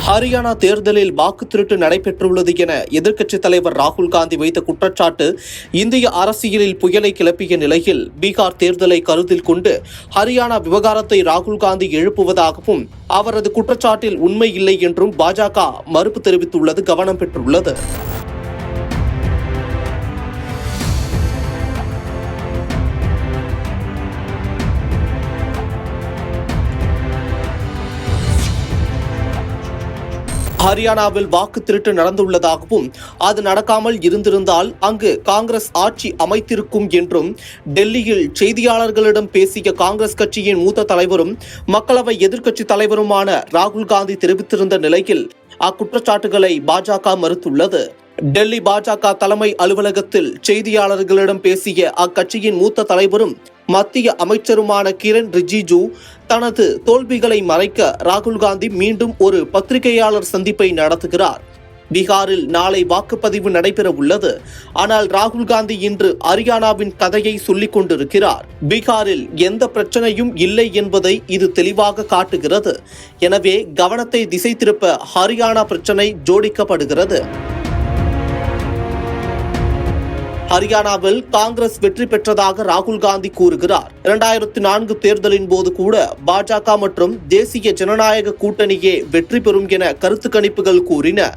ஹரியானா தேர்தலில் வாக்கு திருட்டு நடைபெற்றுள்ளது என எதிர்க்கட்சித் தலைவர் ராகுல் காந்தி வைத்த குற்றச்சாட்டு இந்திய அரசியலில் புயலை கிளப்பிய நிலையில் பீகார் தேர்தலை கருத்தில் கொண்டு ஹரியானா விவகாரத்தை ராகுல் காந்தி எழுப்புவதாகவும் அவரது குற்றச்சாட்டில் உண்மை இல்லை என்றும் பாஜக மறுப்பு தெரிவித்துள்ளது கவனம் பெற்றுள்ளது. ஹரியானாவில் வாக்கு திருட்டு நடந்துள்ளதாகவும் அது நடக்காமல் இருந்திருந்தால் அங்கு காங்கிரஸ் ஆட்சி அமைத்திருக்கும் என்றும் டெல்லியில் செய்தியாளர்களிடம் பேசிய காங்கிரஸ் கட்சியின் மூத்த தலைவரும் மக்களவை எதிர்க்கட்சித் தலைவருமான ராகுல் காந்தி தெரிவித்திருந்த நிலையில் அக்குற்றச்சாட்டுகளை பாஜக மறுத்துள்ளது. டெல்லி பாஜக தலைமை அலுவலகத்தில் செய்தியாளர்களிடம் பேசிய அக்கட்சியின் மூத்த தலைவரும் மத்திய அமைச்சருமான கிரண் ரிஜிஜு தனது தோல்விகளை மறைக்க ராகுல் காந்தி மீண்டும் ஒரு பத்திரிகையாளர் சந்திப்பை நடத்துகிறார். பீகாரில் நாளை வாக்குப்பதிவு நடைபெற உள்ளது. ஆனால் ராகுல் காந்தி இன்று ஹரியானாவின் கதையை சொல்லிக் கொண்டிருக்கிறார். பீகாரில் எந்த பிரச்சனையும் இல்லை என்பதை இது தெளிவாக காட்டுகிறது. எனவே கவனத்தை திசை திருப்ப ஹரியானா பிரச்சனை ஜோடிக்கப்படுகிறது. ஹரியானாவில் காங்கிரஸ் வெற்றி பெற்றதாக ராகுல் காந்தி கூறுகிறார். 2004 தேர்தலின் போது கூட பாஜக மற்றும் தேசிய ஜனநாயக கூட்டணியே வெற்றி பெறும் என கருத்து கணிப்புகள் கூறின.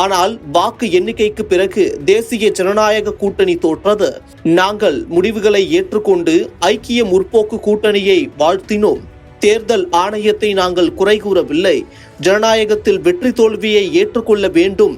ஆனால் வாக்கு எண்ணிக்கைக்கு பிறகு தேசிய ஜனநாயக கூட்டணி தோற்றது. நாங்கள் முடிவுகளை ஏற்றுக்கொண்டு ஐக்கிய முற்போக்கு கூட்டணியை வாழ்த்தினோம். தேர்தல் ஆணையத்தை நாங்கள் குறை கூறவில்லை. ஜனநாயகத்தில் வெற்றி தோல்வியை ஏற்றுக்கொள்ள வேண்டும்.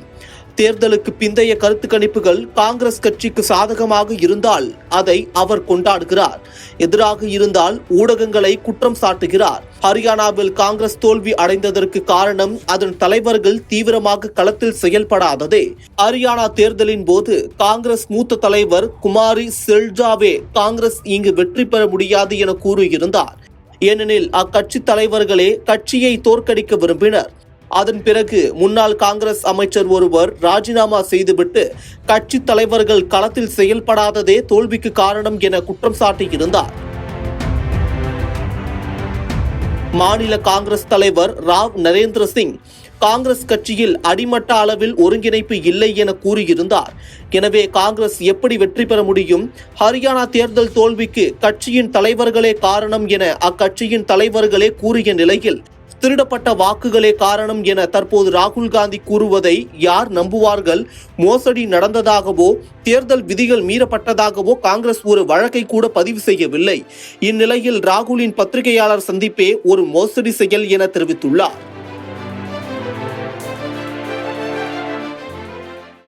தேர்தலுக்கு பிந்தைய கருத்து கணிப்புகள் காங்கிரஸ் கட்சிக்கு சாதகமாக இருந்தால் அதை அவர் கொண்டாடுகிறார். எதிராக இருந்தால் ஊடகங்களை குற்றம் சாட்டுகிறார். ஹரியானாவில் காங்கிரஸ் தோல்வி அடைந்ததற்கு காரணம் அதன் தலைவர்கள் தீவிரமாக களத்தில் செயல்படாததே. ஹரியானா தேர்தலின் போது காங்கிரஸ் மூத்த தலைவர் குமாரி செல்ஜாவே காங்கிரஸ் இங்கு வெற்றி பெற முடியாது என கூறியிருந்தார். ஏனெனில் அக்கட்சி தலைவர்களே கட்சியை தோற்கடிக்க விரும்பினர். அதன் பிறகு முன்னாள் காங்கிரஸ் அமைச்சர் ஒருவர் ராஜினாமா செய்துவிட்டு கட்சி தலைவர்கள் களத்தில் செயல்படாததே தோல்விக்கு காரணம் என குற்றம் சாட்டியிருந்தார். மாநில காங்கிரஸ் தலைவர் ராவ் நரேந்திர சிங் காங்கிரஸ் கட்சியில் அடிமட்ட அளவில் ஒருங்கிணைப்பு இல்லை என கூறியிருந்தார். எனவே காங்கிரஸ் எப்படி வெற்றி பெற முடியும்? ஹரியானா தேர்தல் தோல்விக்கு கட்சியின் தலைவர்களே காரணம் என அக்கட்சியின் தலைவர்களே கூறிய நிலையில் திருடப்பட்ட வாக்குகளே காரணம் என தற்போது ராகுல் காந்தி கூறுவதை யார் நம்புவார்கள்? மோசடி நடந்ததாகவோ தேர்தல் விதிகள் மீறப்பட்டதாகவோ காங்கிரஸ் ஒரு வழக்கை கூட பதிவு செய்யவில்லை. இந்நிலையில் ராகுலின் பத்திரிகையாளர் சந்திப்பே ஒரு மோசடி செயல் என தெரிவித்துள்ளார்.